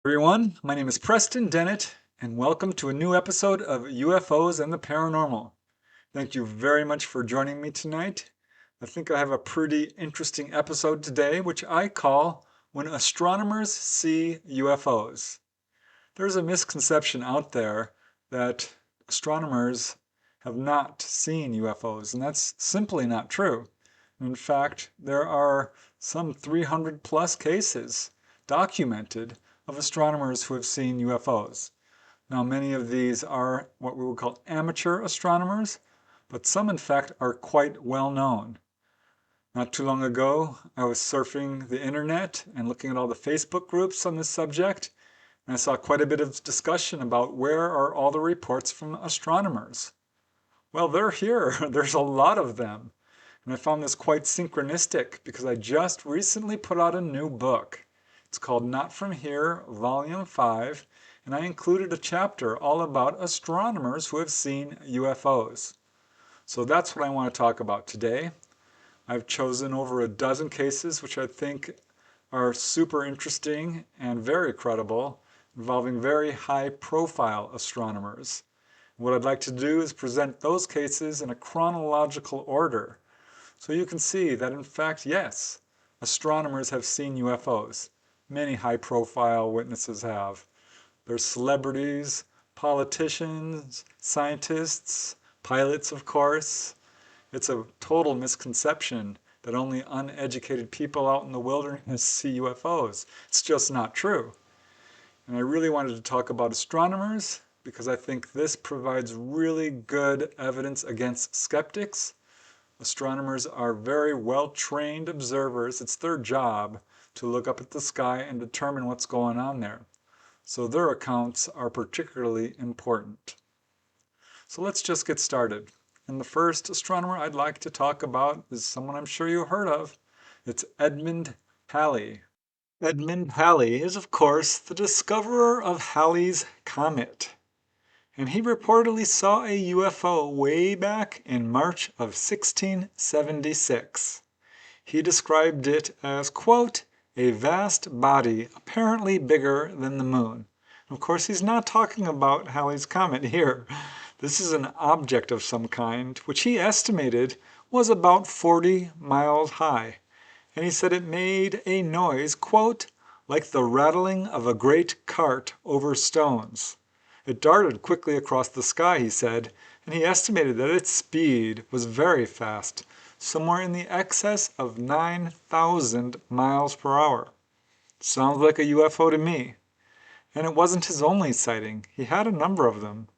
Everyone, my name is Preston Dennett, and welcome to a new episode of UFOs and the Paranormal. Thank you very much for joining me tonight. I think I have a pretty interesting episode today, which I call When Astronomers See UFOs. There's a misconception out there that astronomers have not seen UFOs, and that's simply not true. In fact, there are some 300 plus cases documented of astronomers who have seen UFOs. Now, many of these are what we would call amateur astronomers, but some, in fact, are quite well known. Not too long ago, I was surfing the internet and looking at all the Facebook groups on this subject, and I saw quite a bit of discussion about where are all the reports from astronomers. Well, they're here. There's a lot of them. And I found this quite synchronistic because I just recently put out a new book. It's called Not From Here, Volume 5, and I included a chapter all about astronomers who have seen UFOs. So that's what I want to talk about today. I've chosen over a dozen cases which I think are super interesting and very credible, involving very high-profile astronomers. What I'd like to do is present those cases in a chronological order. So you can see that, in fact, yes, astronomers have seen UFOs. Many high-profile witnesses have. There's celebrities, politicians, scientists, pilots, of course. It's a total misconception that only uneducated people out in the wilderness see UFOs. It's just not true. And I really wanted to talk about astronomers because I think this provides really good evidence against skeptics. Astronomers are very well-trained observers. It's their job to look up at the sky and determine what's going on there. So their accounts are particularly important. So let's just get started. And the first astronomer I'd like to talk about is someone I'm sure you heard of. It's Edmund Halley. Edmund Halley is, of course, the discoverer of Halley's Comet. And he reportedly saw a UFO way back in March of 1676. He described it as, quote, a vast body apparently bigger than the moon. Of course, he's not talking about Halley's Comet here. This is an object of some kind, which he estimated was about 40 miles high. And he said it made a noise, quote, like the rattling of a great cart over stones. It darted quickly across the sky, he said, and he estimated that its speed was very fast, somewhere in the excess of 9,000 miles per hour. Sounds like a UFO to me. And it wasn't his only sighting. He had a number of them.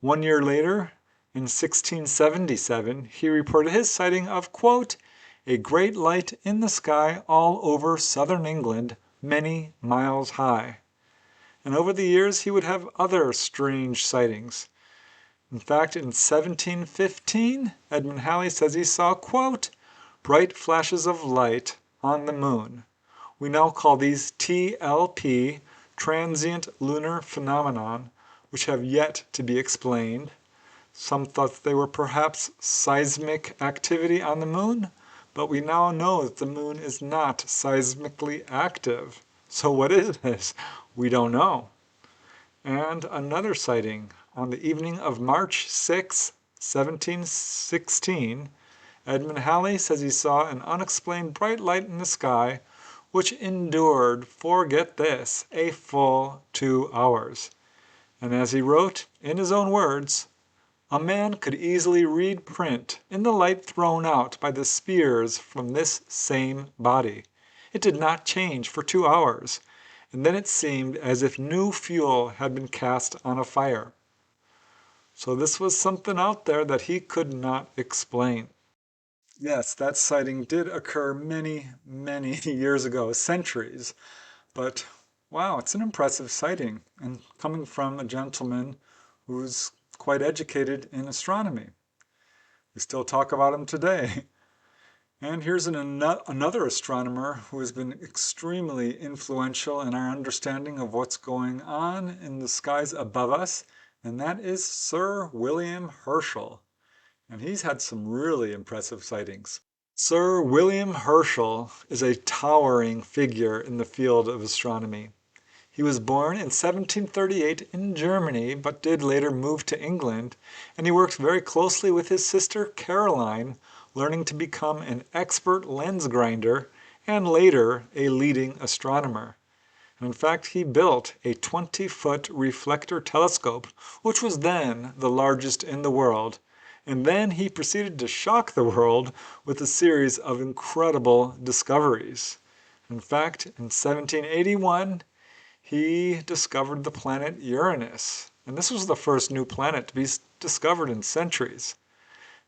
1 year later, in 1677, he reported his sighting of, quote, a great light in the sky all over southern England, many miles high. And over the years, he would have other strange sightings. In fact, in 1715, Edmund Halley says he saw, quote, bright flashes of light on the moon. We now call these TLP, transient lunar phenomenon, which have yet to be explained. Some thought they were perhaps seismic activity on the moon, but we now know that the moon is not seismically active. So what is this? We don't know. And another sighting. On the evening of March 6, 1716, Edmund Halley says he saw an unexplained bright light in the sky, which endured, forget this, a full 2 hours. And as he wrote, in his own words, a man could easily read print in the light thrown out by the spears from this same body. It did not change for 2 hours, and then it seemed as if new fuel had been cast on a fire. So this was something out there that he could not explain. Yes, that sighting did occur many, many years ago, centuries. But wow, it's an impressive sighting, and coming from a gentleman who's quite educated in astronomy. We still talk about him today. And here's another astronomer who has been extremely influential in our understanding of what's going on in the skies above us, and that is Sir William Herschel. And he's had some really impressive sightings. Sir William Herschel is a towering figure in the field of astronomy. He was born in 1738 in Germany, but did later move to England, and he worked very closely with his sister Caroline, learning to become an expert lens grinder and later a leading astronomer. In fact, he built a 20-foot reflector telescope, which was then the largest in the world, and then he proceeded to shock the world with a series of incredible discoveries. In fact, in 1781, he discovered the planet Uranus, and this was the first new planet to be discovered in centuries.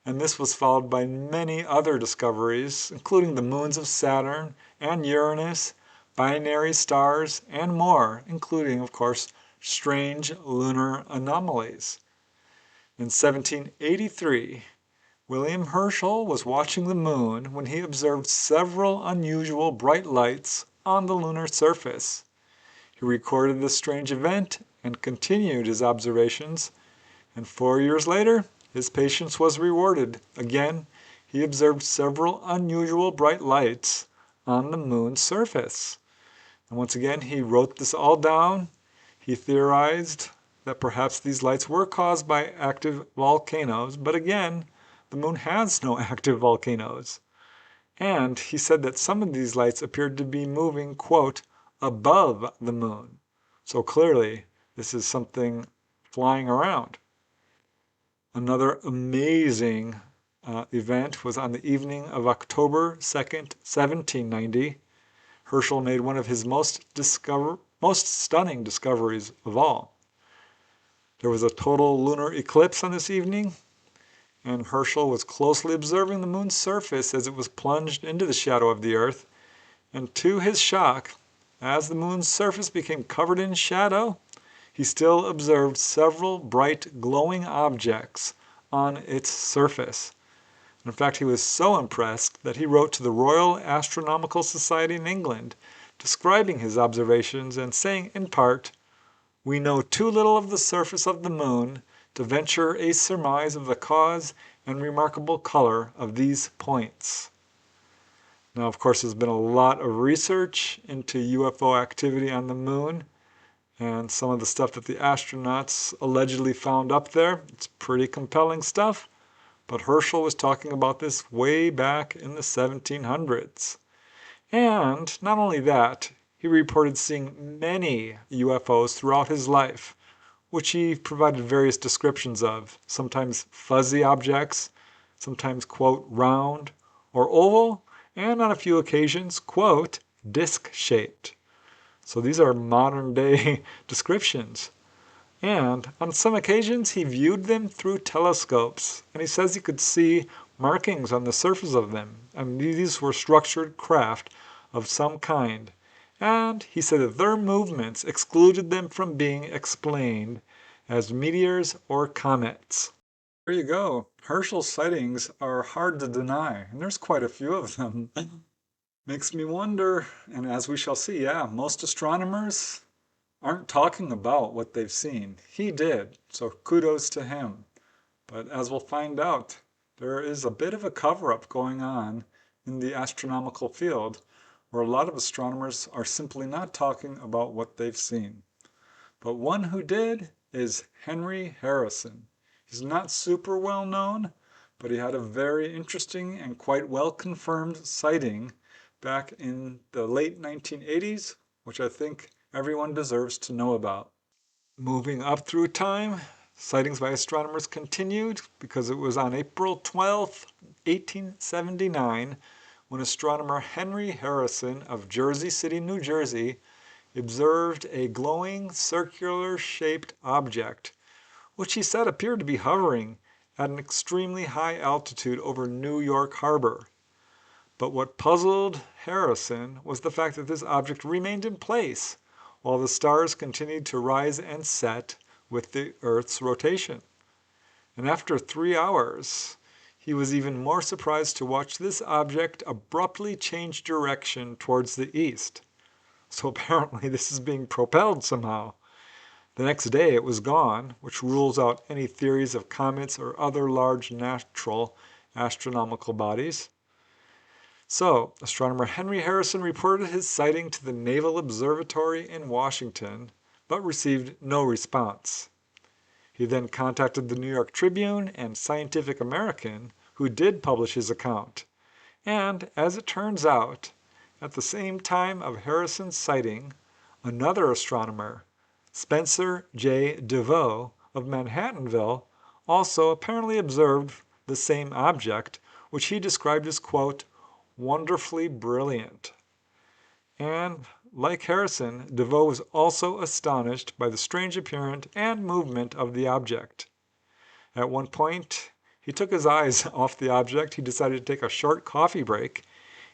And this was followed by many other discoveries, including the moons of Saturn and Uranus, binary stars, and more, including, of course, strange lunar anomalies. In 1783, William Herschel was watching the moon when he observed several unusual bright lights on the lunar surface. He recorded this strange event and continued his observations, and 4 years later, his patience was rewarded. Again, he observed several unusual bright lights on the moon's surface. And once again, he wrote this all down. He theorized that perhaps these lights were caused by active volcanoes, but again, the moon has no active volcanoes. And he said that some of these lights appeared to be moving, quote, above the moon. So clearly, this is something flying around. Another amazing event was on the evening of October 2nd, 1790. Herschel made one of his most stunning discoveries of all. There was a total lunar eclipse on this evening, and Herschel was closely observing the moon's surface as it was plunged into the shadow of the Earth, and to his shock, as the moon's surface became covered in shadow, he still observed several bright glowing objects on its surface. In fact, he was so impressed that he wrote to the Royal Astronomical Society in England, describing his observations and saying in part, "We know too little of the surface of the moon to venture a surmise of the cause and remarkable color of these points." Now, of course, there's been a lot of research into UFO activity on the moon and some of the stuff that the astronauts allegedly found up there. It's pretty compelling stuff, but Herschel was talking about this way back in the 1700s. And not only that, he reported seeing many UFOs throughout his life, which he provided various descriptions of, sometimes fuzzy objects, sometimes, quote, round or oval, and on a few occasions, quote, disc-shaped. So these are modern day descriptions. And on some occasions, he viewed them through telescopes, and he says he could see markings on the surface of them, and these were structured craft of some kind. And he said that their movements excluded them from being explained as meteors or comets. There you go. Herschel's sightings are hard to deny, and there's quite a few of them. Makes me wonder, and as we shall see, yeah, most astronomers aren't talking about what they've seen. He did, so kudos to him. But as we'll find out, there is a bit of a cover-up going on in the astronomical field, where a lot of astronomers are simply not talking about what they've seen. But one who did is Henry Harrison. He's not super well known, but he had a very interesting and quite well confirmed sighting back in the late 1980s, which I think everyone deserves to know about. Moving up through time, sightings by astronomers continued because it was on April 12, 1879, when astronomer Henry Harrison of Jersey City, New Jersey, observed a glowing circular-shaped object, which he said appeared to be hovering at an extremely high altitude over New York Harbor. But what puzzled Harrison was the fact that this object remained in place while the stars continued to rise and set with the Earth's rotation. And after 3 hours, he was even more surprised to watch this object abruptly change direction towards the east. So apparently this is being propelled somehow. The next day it was gone, which rules out any theories of comets or other large natural astronomical bodies. So, astronomer Henry Harrison reported his sighting to the Naval Observatory in Washington, but received no response. He then contacted the New York Tribune and Scientific American, who did publish his account. And, as it turns out, at the same time of Harrison's sighting, another astronomer, Spencer J. DeVoe of Manhattanville, also apparently observed the same object, which he described as, quote, wonderfully brilliant. And, like Harrison, DeVoe was also astonished by the strange appearance and movement of the object. At one point, he took his eyes off the object. He decided to take a short coffee break,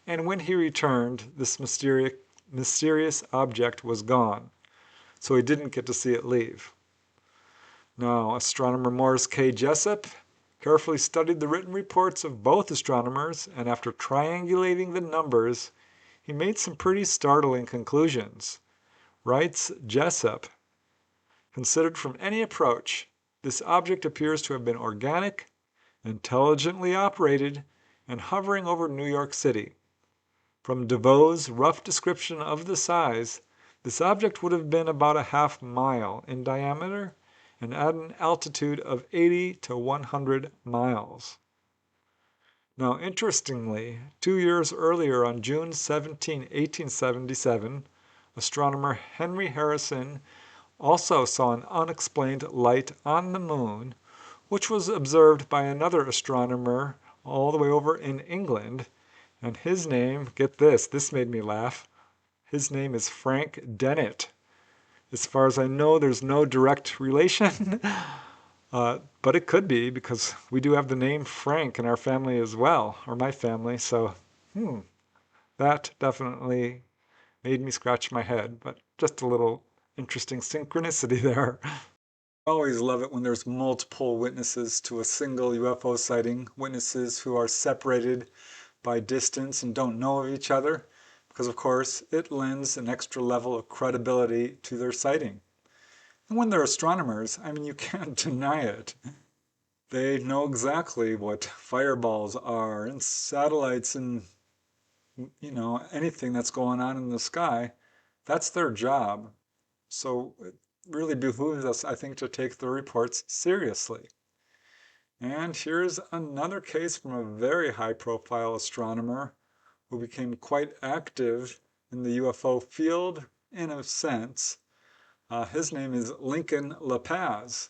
and when he returned, this mysterious object was gone, so he didn't get to see it leave. Now, astronomer Morris K. Jessup carefully studied the written reports of both astronomers, and after triangulating the numbers, he made some pretty startling conclusions. Writes Jessup, considered from any approach, this object appears to have been organic, intelligently operated, and hovering over New York City. From DeVoe's rough description of the size, this object would have been about a half mile in diameter and at an altitude of 80 to 100 miles. Now, interestingly, 2 years earlier on June 17, 1877, astronomer Henry Harrison also saw an unexplained light on the moon, which was observed by another astronomer all the way over in England. And his name, get this made me laugh, his name is Frank Dennett. As far as I know, there's no direct relation. But it could be, because we do have the name Frank in our family as well, or my family, so that definitely made me scratch my head, but just a little interesting synchronicity there. I always love it when there's multiple witnesses to a single UFO sighting, witnesses who are separated by distance and don't know of each other, because of course it lends an extra level of credibility to their sighting. And when they're astronomers, I mean, you can't deny it. They know exactly what fireballs are and satellites and, anything that's going on in the sky. That's their job. So it really behooves us, I think, to take their reports seriously. And here's another case from a very high-profile astronomer who became quite active in the UFO field in a sense. His name is Lincoln Lapaz.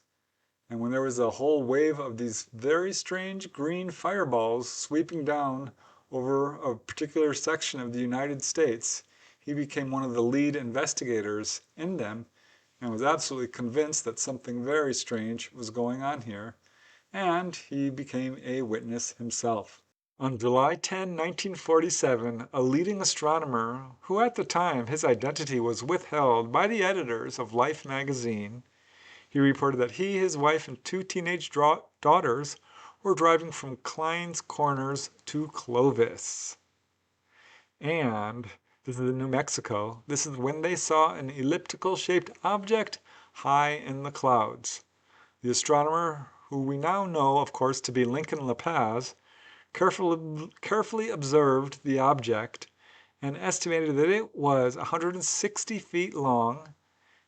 And when there was a whole wave of these very strange green fireballs sweeping down over a particular section of the United States, he became one of the lead investigators in them and was absolutely convinced that something very strange was going on here. And he became a witness himself. On July 10, 1947, a leading astronomer, who at the time his identity was withheld by the editors of Life magazine, he reported that he, his wife, and two teenage daughters were driving from Klein's Corners to Clovis. And this is in New Mexico. This is when they saw an elliptical-shaped object high in the clouds. The astronomer, who we now know, of course, to be Lincoln Lapaz, carefully observed the object and estimated that it was 160 feet long,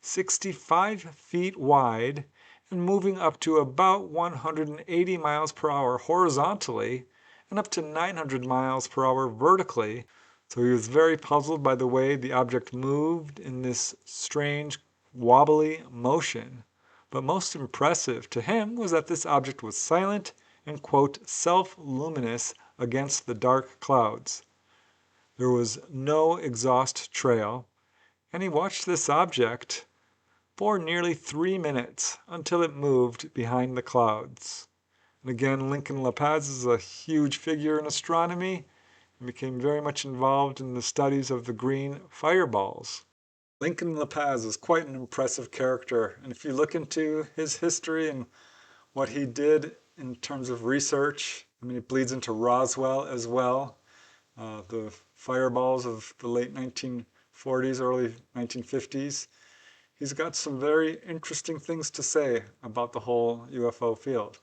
65 feet wide, and moving up to about 180 miles per hour horizontally and up to 900 miles per hour vertically. So he was very puzzled by the way the object moved in this strange wobbly motion. But most impressive to him was that this object was silent and, quote, self-luminous against the dark clouds. There was no exhaust trail, and he watched this object for nearly 3 minutes until it moved behind the clouds. And again, Lincoln Lapaz is a huge figure in astronomy and became very much involved in the studies of the green fireballs. Lincoln Lapaz is quite an impressive character, and if you look into his history and what he did in terms of research, I mean, it bleeds into Roswell as well, the fireballs of the late 1940s, early 1950s. He's got some very interesting things to say about the whole UFO field.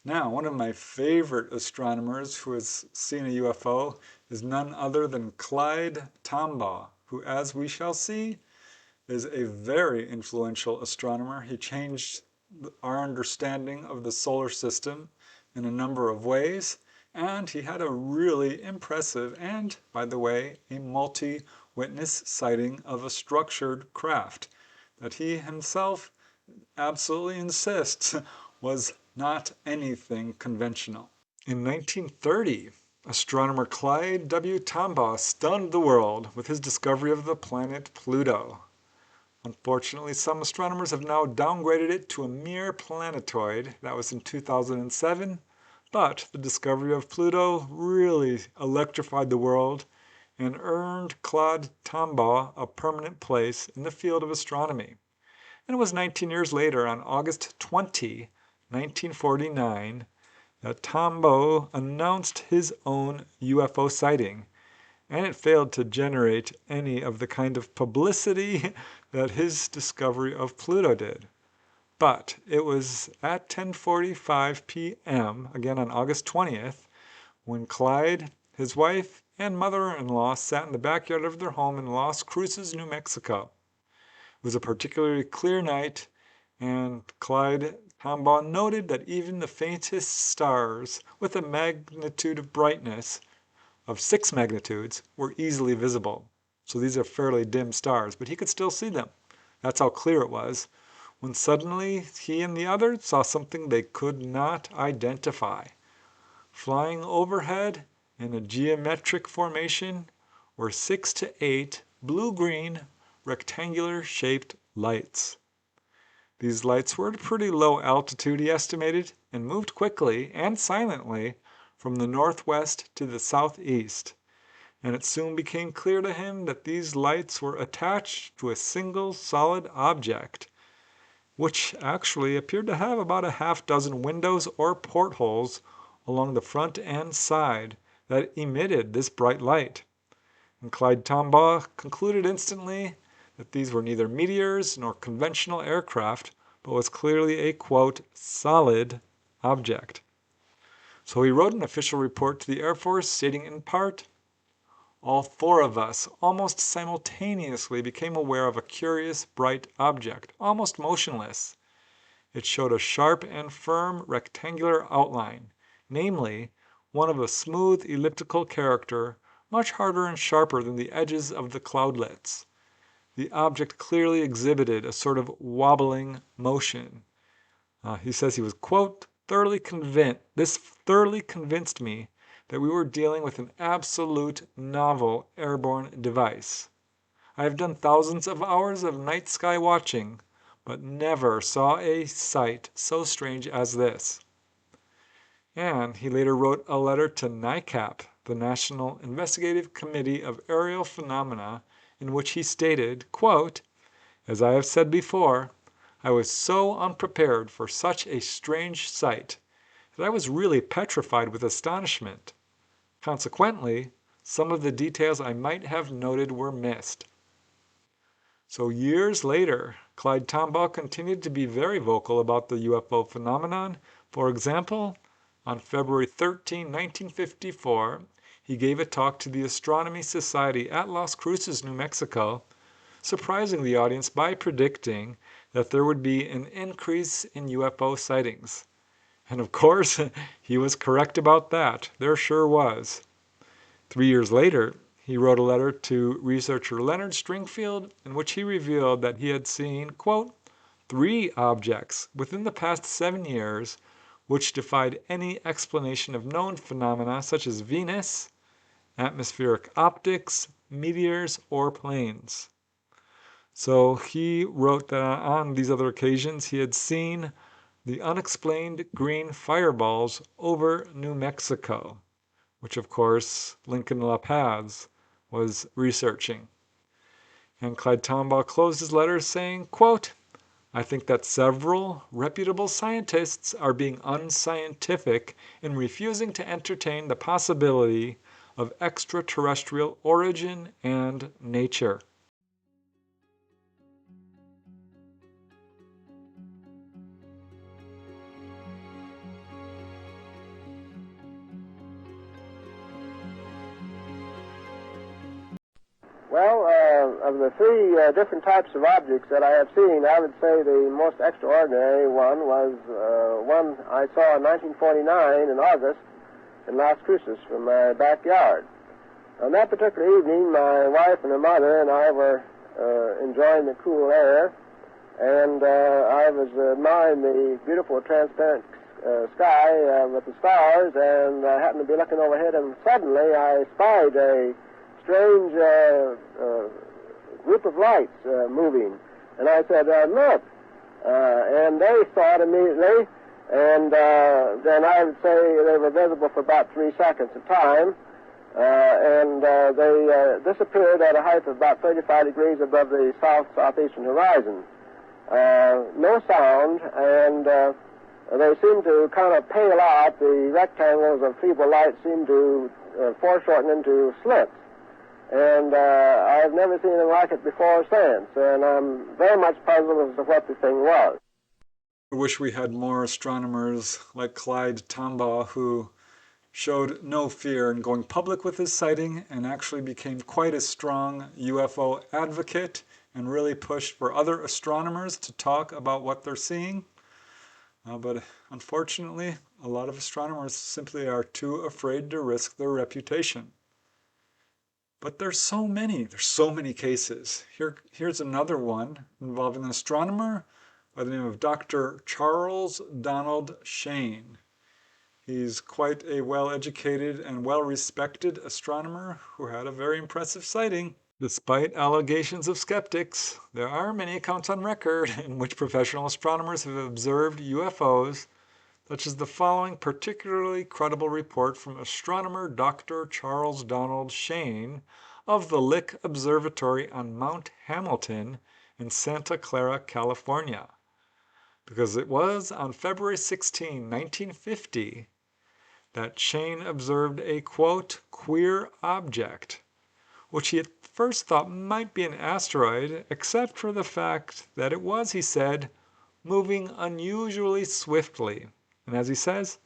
Now, one of my favorite astronomers who has seen a UFO is none other than Clyde Tomba, who, as we shall see, is a very influential astronomer. He changed our understanding of the solar system in a number of ways, and he had a really impressive and, by the way, a multi-witness sighting of a structured craft that he himself absolutely insists was not anything conventional. In 1930, astronomer Clyde W. Tombaugh stunned the world with his discovery of the planet Pluto. Unfortunately, some astronomers have now downgraded it to a mere planetoid. That was in 2007. But the discovery of Pluto really electrified the world and earned Clyde Tombaugh a permanent place in the field of astronomy. And it was 19 years later, on August 20, 1949, that Tombaugh announced his own UFO sighting, and it failed to generate any of the kind of publicity that his discovery of Pluto did. But it was at 10:45 p.m., again on August 20th, when Clyde, his wife, and mother-in-law sat in the backyard of their home in Las Cruces, New Mexico. It was a particularly clear night, and Clyde Tombaugh noted that even the faintest stars with a magnitude of brightness of 6 magnitudes were easily visible. So these are fairly dim stars, but he could still see them. That's how clear it was, when suddenly he and the others saw something they could not identify. Flying overhead in a geometric formation were 6 to 8 blue-green rectangular shaped lights. These lights were at a pretty low altitude, he estimated, and moved quickly and silently from the northwest to the southeast, and it soon became clear to him that these lights were attached to a single solid object, which actually appeared to have about a half-dozen windows or portholes along the front and side that emitted this bright light. And Clyde Tombaugh concluded instantly that these were neither meteors nor conventional aircraft, but was clearly a, quote, solid object. So he wrote an official report to the Air Force stating in part, "All 4 of us almost simultaneously became aware of a curious bright object, almost motionless. It showed a sharp and firm rectangular outline, namely, one of a smooth elliptical character, much harder and sharper than the edges of the cloudlets. The object clearly exhibited a sort of wobbling motion." He says he was, quote, This thoroughly convinced me that we were dealing with an absolute novel airborne device. I have done thousands of hours of night sky watching, but never saw a sight so strange as this." And he later wrote a letter to NICAP, the National Investigative Committee of Aerial Phenomena, in which he stated, quote, "As I have said before, I was so unprepared for such a strange sight that I was really petrified with astonishment. Consequently, some of the details I might have noted were missed." So years later, Clyde Tombaugh continued to be very vocal about the UFO phenomenon. For example, on February 13, 1954, he gave a talk to the Astronomy Society at Las Cruces, New Mexico, surprising the audience by predicting that there would be an increase in UFO sightings. And of course, he was correct about that. There sure was. 3 years later, he wrote a letter to researcher Leonard Stringfield in which he revealed that he had seen, quote, 3 objects within the past 7 years which defied any explanation of known phenomena such as Venus, atmospheric optics, meteors, or planes. So he wrote that on these other occasions he had seen the unexplained green fireballs over New Mexico, which of course Lincoln Lapaz was researching. And Clyde Tombaugh closed his letter saying, quote, "I think that several reputable scientists are being unscientific in refusing to entertain the possibility of extraterrestrial origin and nature." Well, of the three different types of objects that I have seen, I would say the most extraordinary one was one I saw in 1949 in August in Las Cruces from my backyard. On that particular evening, my wife and her mother and I were enjoying the cool air, and I was admiring the beautiful transparent sky with the stars, and I happened to be looking overhead, and suddenly I spied a strange group of lights moving. And I said, look. And they saw it immediately, and then I would say they were visible for about 3 seconds of time, and they disappeared at a height of about 35 degrees above the southeastern horizon. No sound, and they seemed to kind of pale out. The rectangles of feeble light seemed to foreshorten into slits. And I've never seen anything like it before or since, and I'm very much puzzled as to what the thing was. I wish we had more astronomers like Clyde Tomba, who showed no fear in going public with his sighting and actually became quite a strong UFO advocate and really pushed for other astronomers to talk about what they're seeing. But unfortunately, a lot of astronomers simply are too afraid to risk their reputation. But there's so many cases. Here's another one involving an astronomer by the name of Dr. Charles Donald Shane. He's quite a well-educated and well-respected astronomer who had a very impressive sighting. Despite allegations of skeptics, there are many accounts on record in which professional astronomers have observed UFOs, such as the following particularly credible report from astronomer Dr. Charles Donald Shane of the Lick Observatory on Mount Hamilton in Santa Clara, California. Because it was on February 16, 1950, that Shane observed a, quote, queer object, which he at first thought might be an asteroid, except for the fact that it was, he said, moving unusually swiftly. And as he says,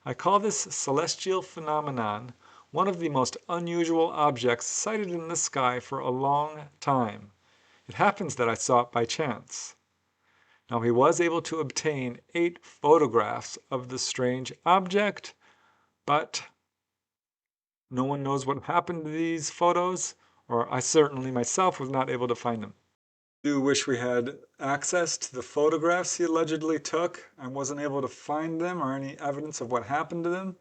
I call this celestial phenomenon one of the most unusual objects sighted in the sky for a long time. It happens that I saw it by chance. Now he was able to obtain 8 photographs of the strange object, but no one knows what happened to these photos, or I certainly myself was not able to find them. I do wish we had access to the photographs he allegedly took. I wasn't able to find them or any evidence of what happened to them,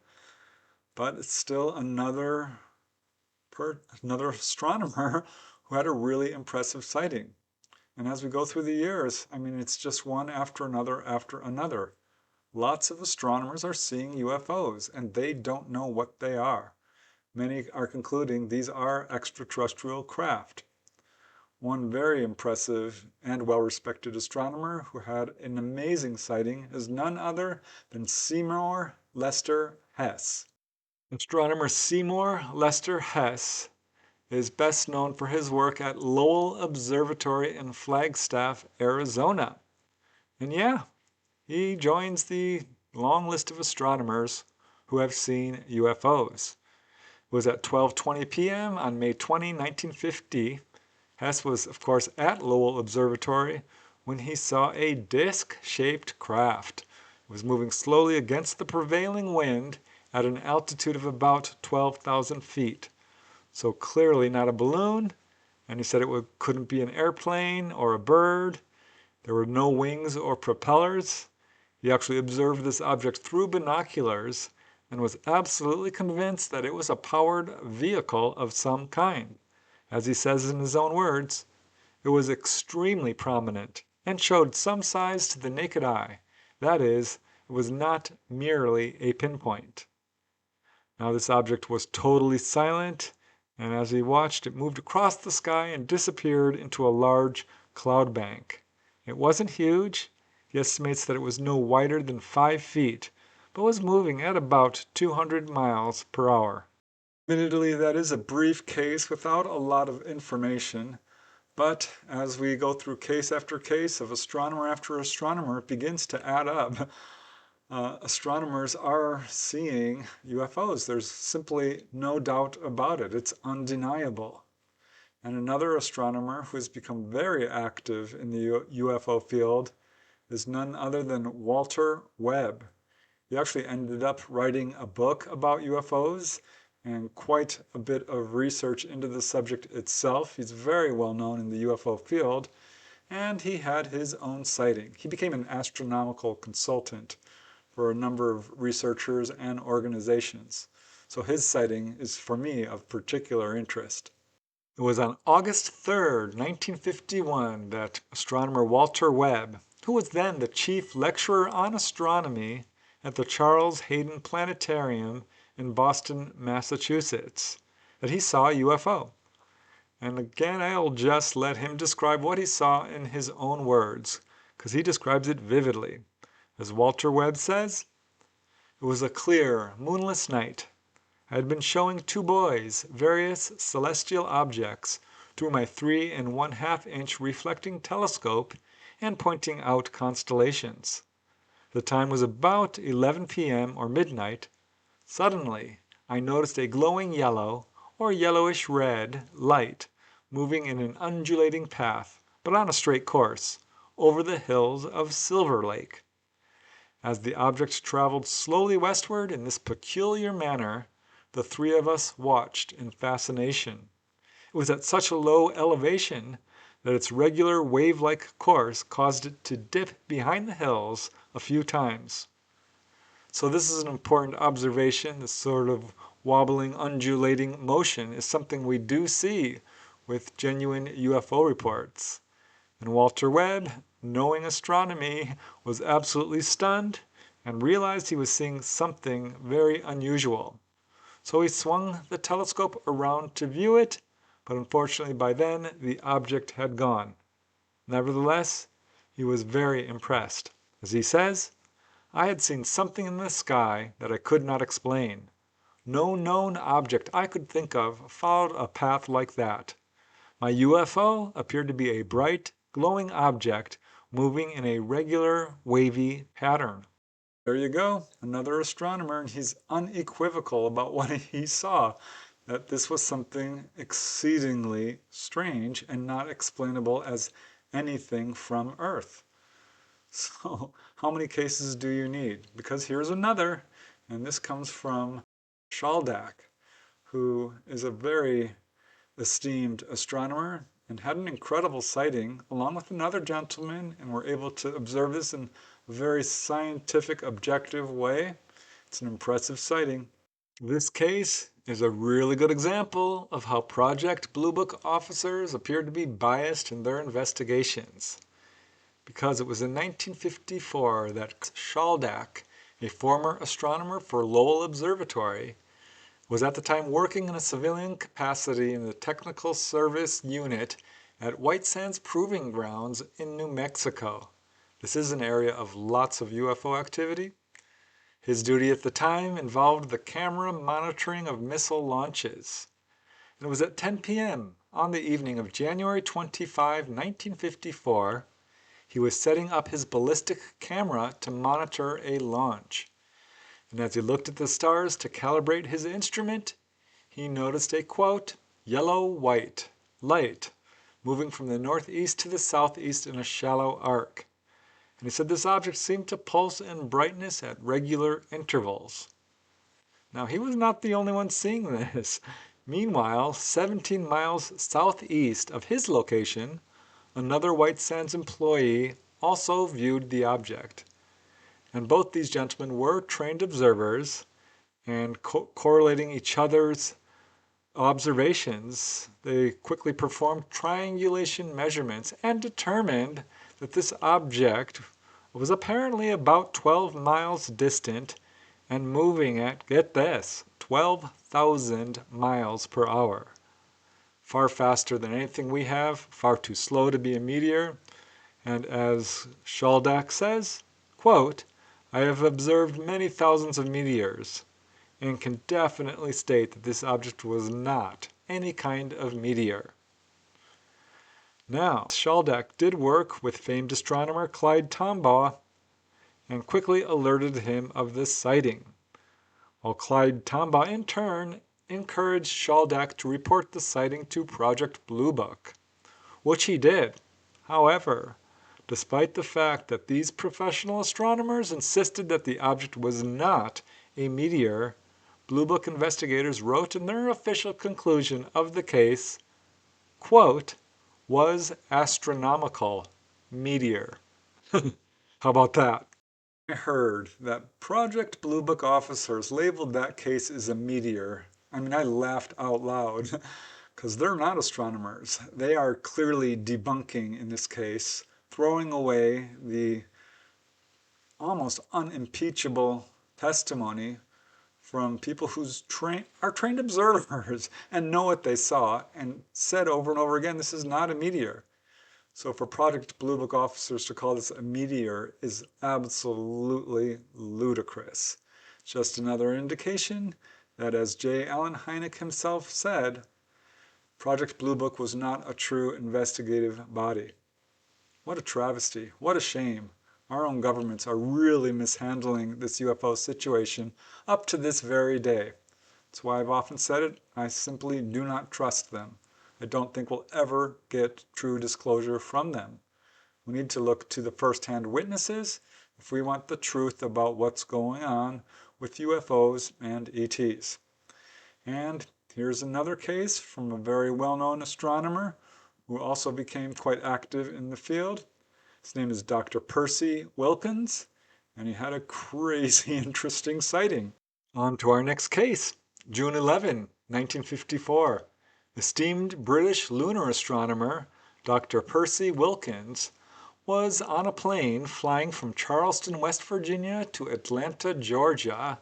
but it's still another astronomer who had a really impressive sighting. And as we go through the years, I mean, it's just one after another after another. Lots of astronomers are seeing UFOs, and they don't know what they are. Many are concluding these are extraterrestrial craft. One very impressive and well-respected astronomer who had an amazing sighting is none other than Seymour Lester Hess. Astronomer Seymour Lester Hess is best known for his work at Lowell Observatory in Flagstaff, Arizona. And yeah, he joins the long list of astronomers who have seen UFOs. It was at 12:20 p.m. on May 20, 1950. Hess was, of course, at Lowell Observatory when he saw a disc-shaped craft. It was moving slowly against the prevailing wind at an altitude of about 12,000 feet. So clearly not a balloon, and he said it couldn't be an airplane or a bird. There were no wings or propellers. He actually observed this object through binoculars and was absolutely convinced that it was a powered vehicle of some kind. As he says in his own words, it was extremely prominent and showed some size to the naked eye. That is, it was not merely a pinpoint. Now this object was totally silent, and as he watched, it moved across the sky and disappeared into a large cloud bank. It wasn't huge. He estimates that it was no wider than 5 feet, but was moving at about 200 miles per hour. Admittedly, that is a brief case without a lot of information, but as we go through case after case of astronomer after astronomer, it begins to add up. Astronomers are seeing UFOs. There's simply no doubt about it. It's undeniable. And another astronomer who has become very active in the UFO field is none other than Walter Webb. He actually ended up writing a book about UFOs and quite a bit of research into the subject itself. He's very well known in the UFO field, and he had his own sighting. He became an astronomical consultant for a number of researchers and organizations. So his sighting is, for me, of particular interest. It was on August 3rd, 1951, that astronomer Walter Webb, who was then the chief lecturer on astronomy at the Charles Hayden Planetarium in Boston, Massachusetts, that he saw a UFO. And again, I'll just let him describe what he saw in his own words, because he describes it vividly. As Walter Webb says, "It was a clear, moonless night. I had been showing two boys various celestial objects through my 3 1/2-inch reflecting telescope and pointing out constellations. The time was about 11 p.m. or midnight. Suddenly, I noticed a glowing yellow or yellowish red light moving in an undulating path, but on a straight course, over the hills of Silver Lake. As the object traveled slowly westward in this peculiar manner, the three of us watched in fascination. It was at such a low elevation that its regular wave-like course caused it to dip behind the hills a few times." So this is an important observation. This sort of wobbling, undulating motion is something we do see with genuine UFO reports. And Walter Webb, knowing astronomy, was absolutely stunned and realized he was seeing something very unusual. So he swung the telescope around to view it, but unfortunately by then the object had gone. Nevertheless, he was very impressed. As he says, "I had seen something in the sky that I could not explain. No known object I could think of followed a path like that. My UFO appeared to be a bright, glowing object moving in a regular, wavy pattern." There you go, another astronomer, and he's unequivocal about what he saw, that this was something exceedingly strange and not explainable as anything from Earth. So how many cases do you need? Because here's another, and this comes from Shaldak, who is a very esteemed astronomer and had an incredible sighting along with another gentleman, and were able to observe this in a very scientific, objective way. It's an impressive sighting. This case is a really good example of how Project Blue Book officers appear to be biased in their investigations. Because it was in 1954 that Shaldak, a former astronomer for Lowell Observatory, was at the time working in a civilian capacity in the Technical Service Unit at White Sands Proving Grounds in New Mexico. This is an area of lots of UFO activity. His duty at the time involved the camera monitoring of missile launches. It was at 10 p.m. on the evening of January 25, 1954, he was setting up his ballistic camera to monitor a launch. And as he looked at the stars to calibrate his instrument, he noticed a, quote, "yellow-white light moving from the northeast to the southeast in a shallow arc." And he said this object seemed to pulse in brightness at regular intervals. Now, he was not the only one seeing this. Meanwhile, 17 miles southeast of his location, another White Sands employee also viewed the object. And both these gentlemen were trained observers, and correlating each other's observations, they quickly performed triangulation measurements and determined that this object was apparently about 12 miles distant and moving at, get this, 12,000 miles per hour. Far faster than anything we have, far too slow to be a meteor. And as Shaldak says, quote, "I have observed many thousands of meteors and can definitely state that this object was not any kind of meteor." Now, Shaldak did work with famed astronomer Clyde Tomba and quickly alerted him of this sighting. While Clyde Tomba, in turn, encouraged Shaldak to report the sighting to Project Blue Book, which he did. However, despite the fact that these professional astronomers insisted that the object was not a meteor, Blue Book investigators wrote in their official conclusion of the case, quote, was astronomical meteor. How about that? I heard that Project Blue Book officers labeled that case as a meteor. I mean, I laughed out loud because they're not astronomers. They are clearly debunking in this case, throwing away the almost unimpeachable testimony from people who are trained observers and know what they saw and said over and over again, this is not a meteor. So for Project Blue Book officers to call this a meteor is absolutely ludicrous. Just another indication that, as J. Allen Heinik himself said, Project Blue Book was not a true investigative body. What a travesty. What a shame. Our own governments are really mishandling this UFO situation up to this very day. That's why I've often said it, I simply do not trust them. I don't think we'll ever get true disclosure from them. We need to look to the first-hand witnesses if we want the truth about what's going on with UFOs and ETs. And here's another case from a very well-known astronomer who also became quite active in the field. His name is Dr. Percy Wilkins, and he had a crazy interesting sighting. On to our next case, June 11, 1954. Esteemed British lunar astronomer Dr. Percy Wilkins was on a plane flying from Charleston, West Virginia to Atlanta, Georgia,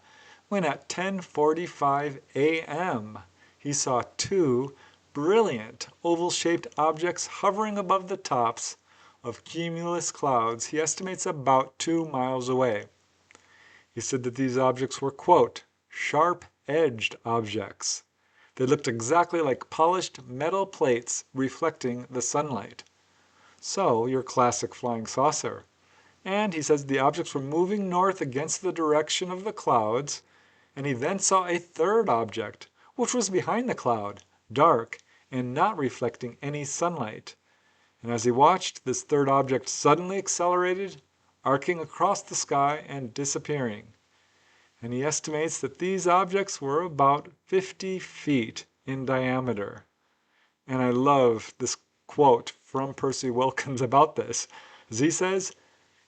when at 10:45 a.m. he saw two brilliant oval-shaped objects hovering above the tops of cumulus clouds he estimates about 2 miles away. He said that these objects were, quote, sharp-edged objects. They looked exactly like polished metal plates reflecting the sunlight. So, your classic flying saucer. And he says the objects were moving north against the direction of the clouds, and he then saw a third object, which was behind the cloud, dark, and not reflecting any sunlight. And as he watched, this third object suddenly accelerated, arcing across the sky and disappearing. And he estimates that these objects were about 50 feet in diameter. And I love this quote from Percy Wilkins about this, as he says,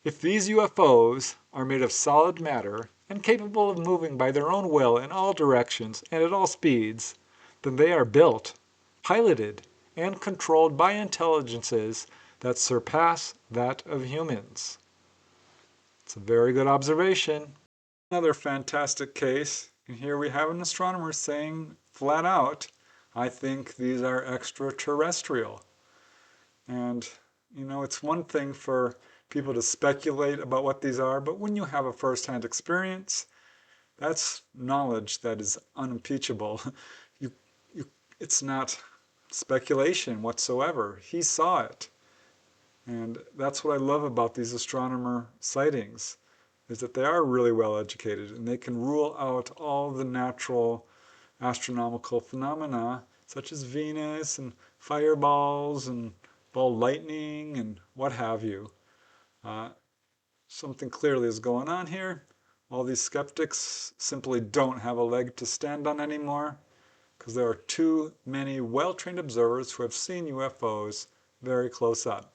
if these UFOs are made of solid matter and capable of moving by their own will in all directions and at all speeds, then they are built, piloted, and controlled by intelligences that surpass that of humans. It's a very good observation. Another fantastic case, and here we have an astronomer saying flat out, I think these are extraterrestrial. And, it's one thing for people to speculate about what these are, but when you have a first-hand experience, that's knowledge that is unimpeachable. It's not speculation whatsoever. He saw it. And that's what I love about these astronomer sightings, is that they are really well educated and they can rule out all the natural astronomical phenomena such as Venus and fireballs and ball lightning and what have you. Something clearly is going on here. All these skeptics simply don't have a leg to stand on anymore because there are too many well-trained observers who have seen UFOs very close up.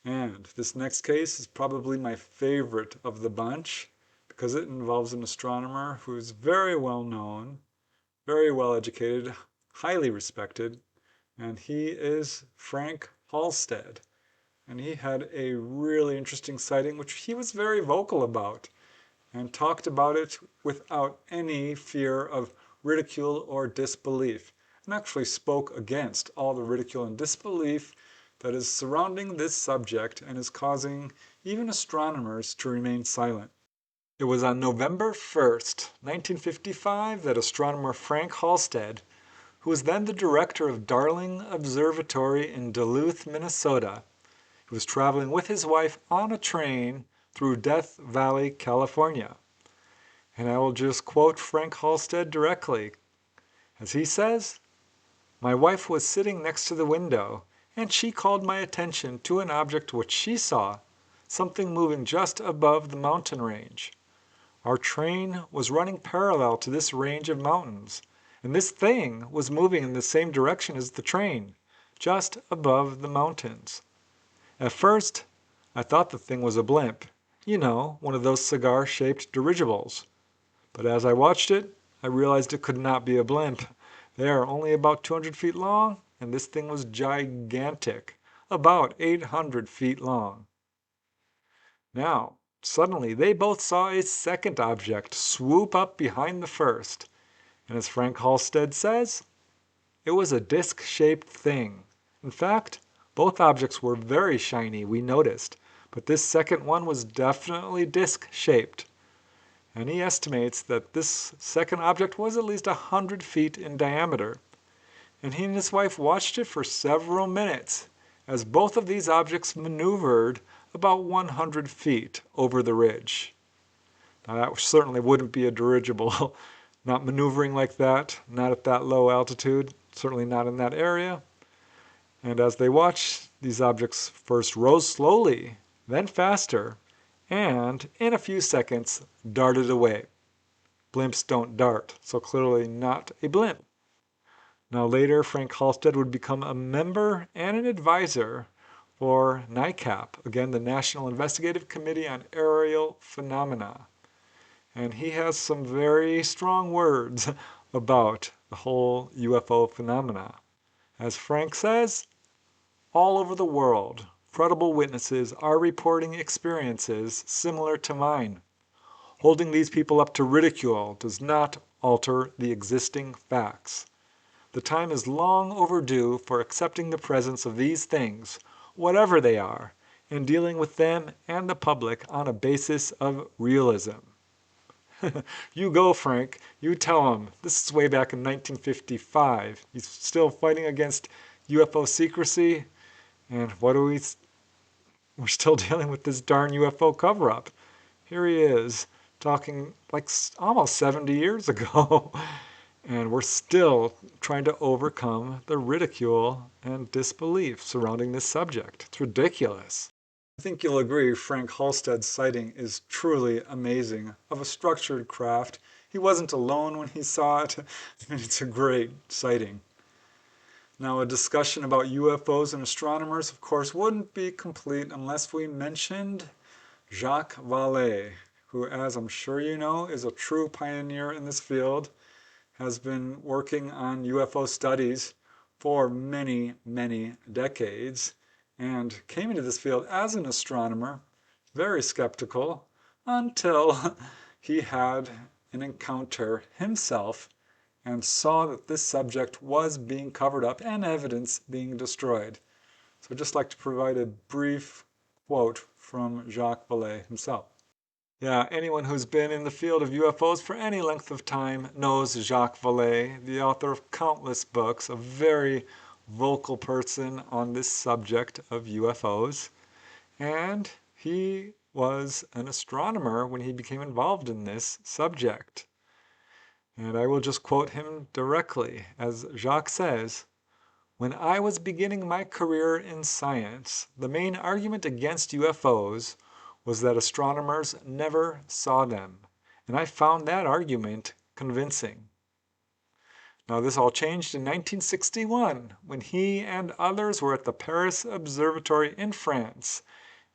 And this next case is probably my favorite of the bunch because it involves an astronomer who is very well known, very well educated, highly respected, and he is Frank Hallstead. And he had a really interesting sighting which he was very vocal about and talked about it without any fear of ridicule or disbelief, and actually spoke against all the ridicule and disbelief that is surrounding this subject and is causing even astronomers to remain silent. It was on November 1st, 1955 that astronomer Frank Hallstead, who was then the director of Darling Observatory in Duluth, Minnesota, he was traveling with his wife on a train through Death Valley, California. And I will just quote Frank Hallstead directly. As he says, "My wife was sitting next to the window, and she called my attention to an object which she saw, something moving just above the mountain range. Our train was running parallel to this range of mountains, and this thing was moving in the same direction as the train, just above the mountains. At first, I thought the thing was a blimp, one of those cigar-shaped dirigibles. But as I watched it, I realized it could not be a blimp. They are only about 200 feet long, and this thing was gigantic, about 800 feet long." Now, suddenly they both saw a second object swoop up behind the first, and as Frank Hallstead says, it was a disc-shaped thing. In fact, both objects were very shiny, we noticed, but this second one was definitely disc-shaped. And he estimates that this second object was at least 100 feet in diameter. And he and his wife watched it for several minutes as both of these objects maneuvered about 100 feet over the ridge. Now that certainly wouldn't be a dirigible, not maneuvering like that, not at that low altitude, certainly not in that area. And as they watched, these objects first rose slowly, then faster, and in a few seconds darted away. Blimps don't dart, so clearly not a blimp. Now later, Frank Hallstead would become a member and an advisor for NICAP, again the National Investigative Committee on Aerial Phenomena. And he has some very strong words about the whole UFO phenomena. As Frank says, "All over the world, credible witnesses are reporting experiences similar to mine. Holding these people up to ridicule does not alter the existing facts. The time is long overdue for accepting the presence of these things, whatever they are, and dealing with them and the public on a basis of realism." You go, Frank. You tell him. This is way back in 1955. He's still fighting against UFO secrecy. And we're still dealing with this darn UFO cover-up. Here he is, talking like almost 70 years ago. And we're still trying to overcome the ridicule and disbelief surrounding this subject. It's ridiculous. I think you'll agree Frank Hallstead's sighting is truly amazing. Of a structured craft, he wasn't alone when he saw it. It's a great sighting. Now, a discussion about UFOs and astronomers, of course, wouldn't be complete unless we mentioned Jacques Valle, who, as I'm sure you know, is a true pioneer in this field, has been working on UFO studies for many, many decades, and came into this field as an astronomer, very skeptical, until he had an encounter himself and saw that this subject was being covered up and evidence being destroyed. So I'd just like to provide a brief quote from Jacques Valle himself. Yeah, anyone who's been in the field of UFOs for any length of time knows Jacques Valle, the author of countless books, a very vocal person on this subject of UFOs. And he was an astronomer when he became involved in this subject. And I will just quote him directly, as Jacques says, "When I was beginning my career in science, the main argument against UFOs was that astronomers never saw them, and I found that argument convincing." Now this all changed in 1961 when he and others were at the Paris Observatory in France,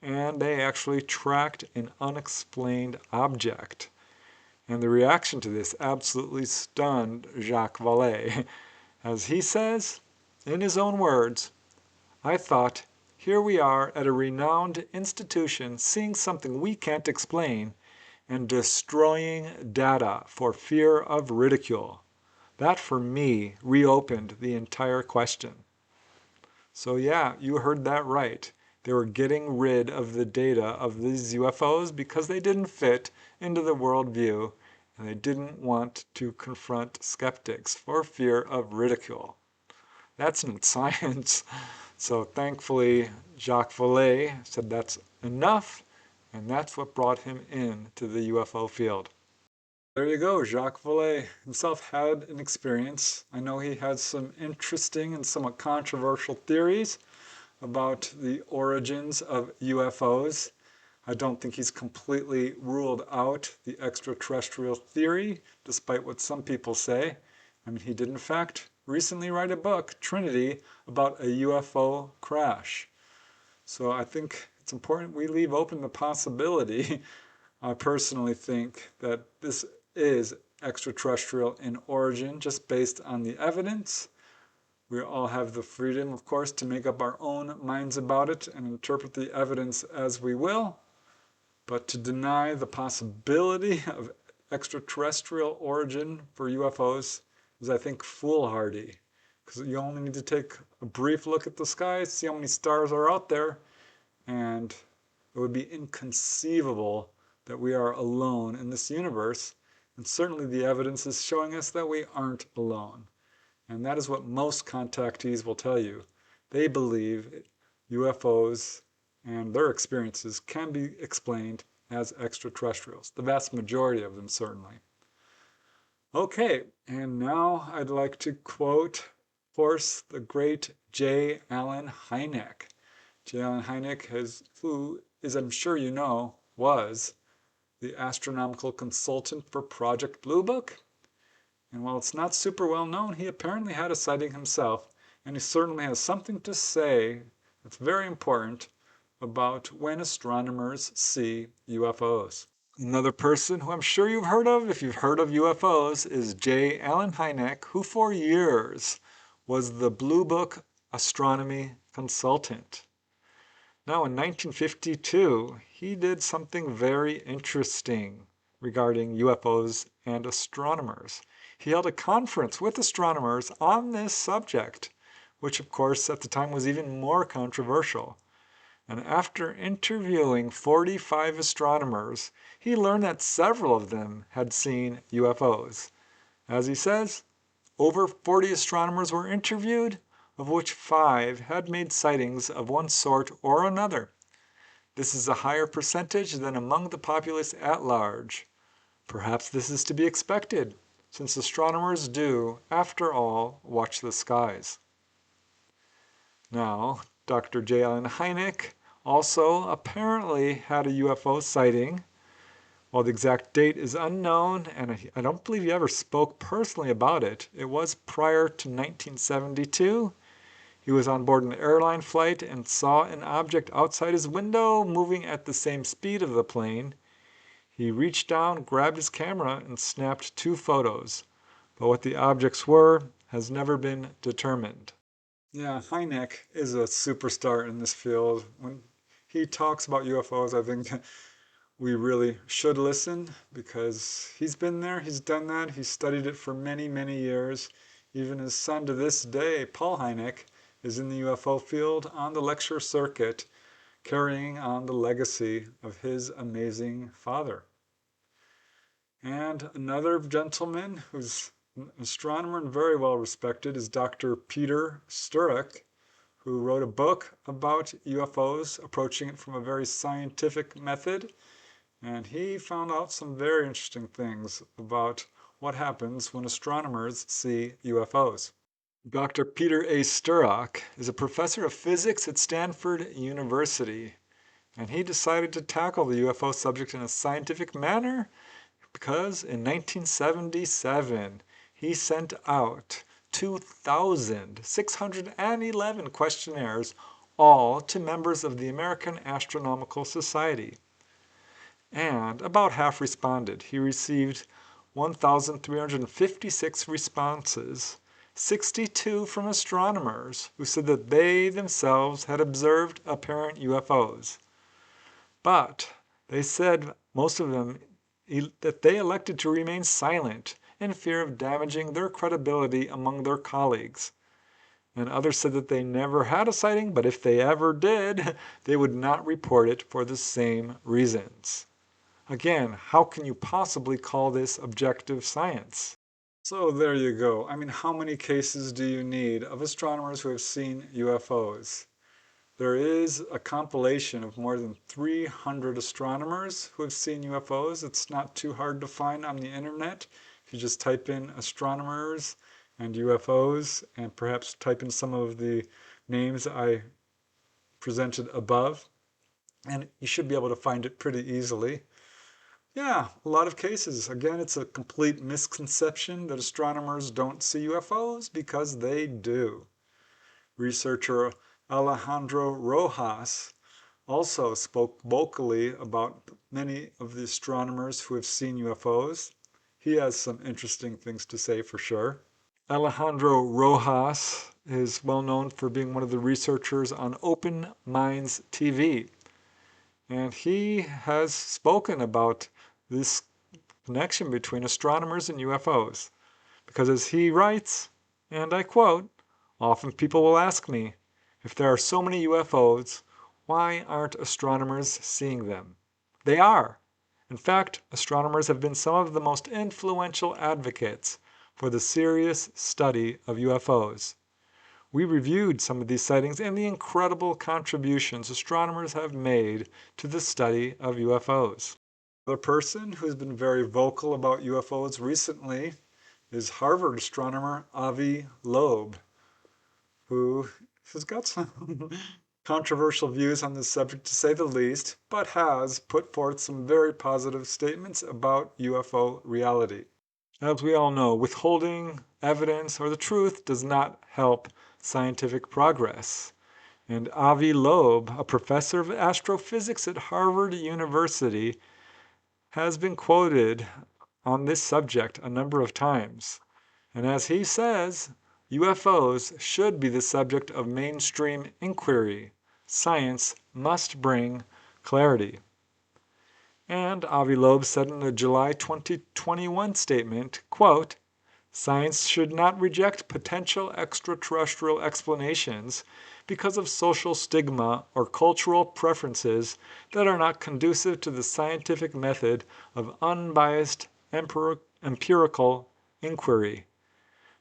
and they actually tracked an unexplained object. And the reaction to this absolutely stunned Jacques Valle. As he says, in his own words, "I thought, here we are at a renowned institution seeing something we can't explain and destroying data for fear of ridicule. That for me reopened the entire question." So yeah, you heard that right. They were getting rid of the data of these UFOs because they didn't fit into the worldview and they didn't want to confront skeptics for fear of ridicule. That's not science. So thankfully, Jacques Valle said that's enough, and that's what brought him into the UFO field. There you go. Jacques Valle himself had an experience. I know he had some interesting and somewhat controversial theories about the origins of UFOs. I don't think he's completely ruled out the extraterrestrial theory, despite what some people say. I mean, he did in fact recently write a book, Trinity, about a UFO crash. So I think it's important we leave open the possibility. I personally think that this is extraterrestrial in origin, just based on the evidence. We all have the freedom, of course, to make up our own minds about it and interpret the evidence as we will. But to deny the possibility of extraterrestrial origin for UFOs is, I think, foolhardy. Because you only need to take a brief look at the sky, see how many stars are out there, and it would be inconceivable that we are alone in this universe. And certainly the evidence is showing us that we aren't alone. And that is what most contactees will tell you. They believe UFOs and their experiences can be explained as extraterrestrials. The vast majority of them, certainly. Okay, and now I'd like to quote, of course, the great J. Allen Heinik. J. Allen Heinik, who is, I'm sure you know, was the astronomical consultant for Project Blue Book. And while it's not super well known, he apparently had a sighting himself, and he certainly has something to say that's very important about when astronomers see UFOs. Another person who I'm sure you've heard of, if you've heard of UFOs, is J. Allen Heinik, who for years was the Blue Book astronomy consultant. Now, in 1952, he did something very interesting regarding UFOs and astronomers. He held a conference with astronomers on this subject, which of course at the time was even more controversial. And after interviewing 45 astronomers, he learned that several of them had seen UFOs. As he says, over 40 astronomers were interviewed, of which 5 had made sightings of one sort or another. This is a higher percentage than among the populace at large. Perhaps this is to be expected, since astronomers do, after all, watch the skies. Now, Dr. J. Allen Heinik also apparently had a UFO sighting. While the exact date is unknown, and I don't believe he ever spoke personally about it, it was prior to 1972. He was on board an airline flight and saw an object outside his window moving at the same speed of the plane. He reached down, grabbed his camera, and snapped 2 photos. But what the objects were has never been determined. Yeah, Hynek is a superstar in this field. When he talks about UFOs, I think we really should listen because he's been there, he's done that, he's studied it for many, many years. Even his son to this day, Paul Hynek, is in the UFO field on the lecture circuit, carrying on the legacy of his amazing father. And another gentleman who's an astronomer and very well respected is Dr. Peter Sturk, who wrote a book about UFOs, approaching it from a very scientific method. And he found out some very interesting things about what happens when astronomers see UFOs. Dr. Peter A. Sturrock is a professor of physics at Stanford University, and he decided to tackle the UFO subject in a scientific manner because in 1977 he sent out 2,611 questionnaires, all to members of the American Astronomical Society. And about half responded. He received 1,356 responses, 62 from astronomers who said that they themselves had observed apparent UFOs. But they said, most of them, that they elected to remain silent in fear of damaging their credibility among their colleagues. And others said that they never had a sighting, but if they ever did, they would not report it for the same reasons. Again, how can you possibly call this objective science? So there you go. I mean, how many cases do you need of astronomers who have seen UFOs? There is a compilation of more than 300 astronomers who have seen UFOs. It's not too hard to find on the internet. If you just type in astronomers and UFOs and perhaps type in some of the names I presented above, and you should be able to find it pretty easily. Yeah, a lot of cases. Again, it's a complete misconception that astronomers don't see UFOs because they do. Researcher Alejandro Rojas also spoke vocally about many of the astronomers who have seen UFOs. He has some interesting things to say for sure. Alejandro Rojas is well known for being one of the researchers on Open Minds TV. And he has spoken about this connection between astronomers and UFOs. Because as he writes, and I quote, "Often people will ask me, if there are so many UFOs, why aren't astronomers seeing them?" They are. In fact, astronomers have been some of the most influential advocates for the serious study of UFOs. We reviewed some of these sightings and the incredible contributions astronomers have made to the study of UFOs. Another person who's been very vocal about UFOs recently is Harvard astronomer Avi Loeb, who has got some controversial views on this subject to say the least, but has put forth some very positive statements about UFO reality. As we all know, withholding evidence or the truth does not help scientific progress. And Avi Loeb, a professor of astrophysics at Harvard University, has been quoted on this subject a number of times. And as he says, UFOs should be the subject of mainstream inquiry. Science must bring clarity. And Avi Loeb said in a July 2021 statement, quote, "Science should not reject potential extraterrestrial explanations because of social stigma or cultural preferences that are not conducive to the scientific method of unbiased empirical inquiry."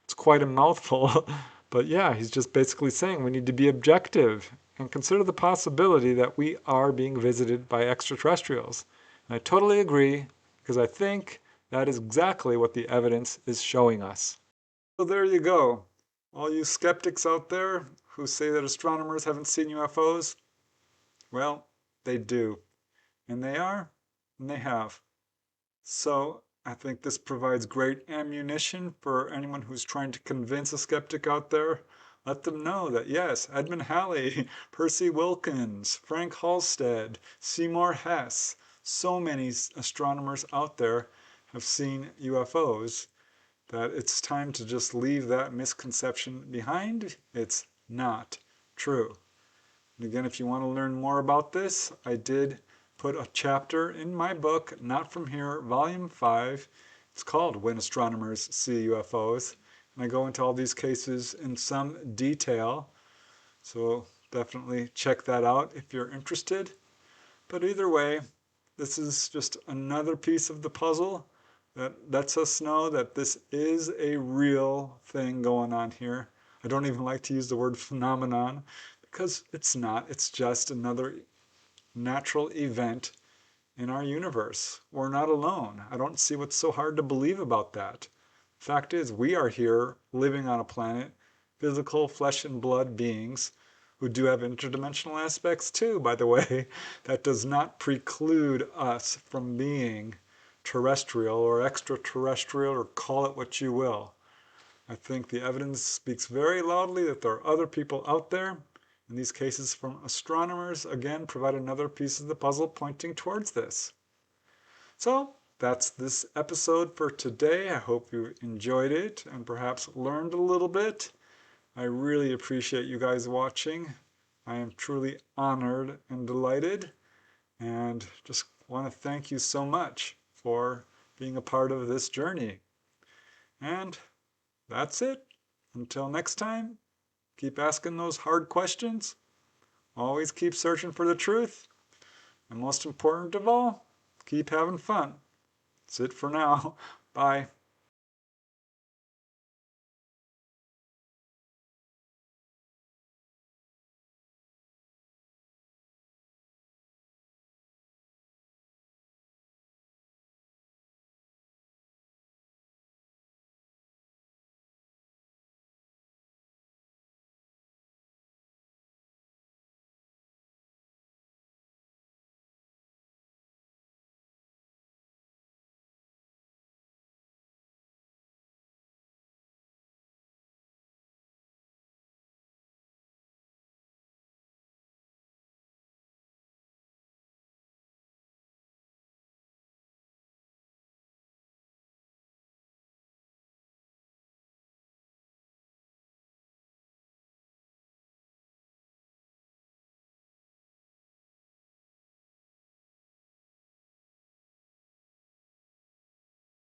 It's quite a mouthful, but yeah, he's just basically saying we need to be objective and consider the possibility that we are being visited by extraterrestrials. And I totally agree, because I think that is exactly what the evidence is showing us. So there you go. All you skeptics out there who say that astronomers haven't seen UFOs, well, they do. And they are, and they have. So I think this provides great ammunition for anyone who's trying to convince a skeptic out there. Let them know that yes, Edmund Halley, Percy Wilkins, Frank Hallstead, Seymour Hess, so many astronomers out there have seen UFOs that it's time to just leave that misconception behind. It's not true. And again, if you want to learn more about this, I did put a chapter in my book, Not From Here, Volume 5. It's called When Astronomers See UFOs. And I go into all these cases in some detail. So definitely check that out if you're interested. But either way, this is just another piece of the puzzle that lets us know that this is a real thing going on here. I don't even like to use the word phenomenon because it's not. It's just another natural event in our universe. We're not alone. I don't see what's so hard to believe about that. Fact is, we are here living on a planet, physical flesh and blood beings who do have interdimensional aspects too, by the way. That does not preclude us from being terrestrial or extraterrestrial, or call it what you will. I think the evidence speaks very loudly that there are other people out there. In these cases from astronomers, again, provide another piece of the puzzle pointing towards this. So that's this episode for today. I hope you enjoyed it and perhaps learned a little bit. I really appreciate you guys watching. I am truly honored and delighted, and just want to thank you so much for being a part of this journey. And that's it. Until next time, keep asking those hard questions. Always keep searching for the truth. And most important of all, keep having fun. That's it for now. Bye.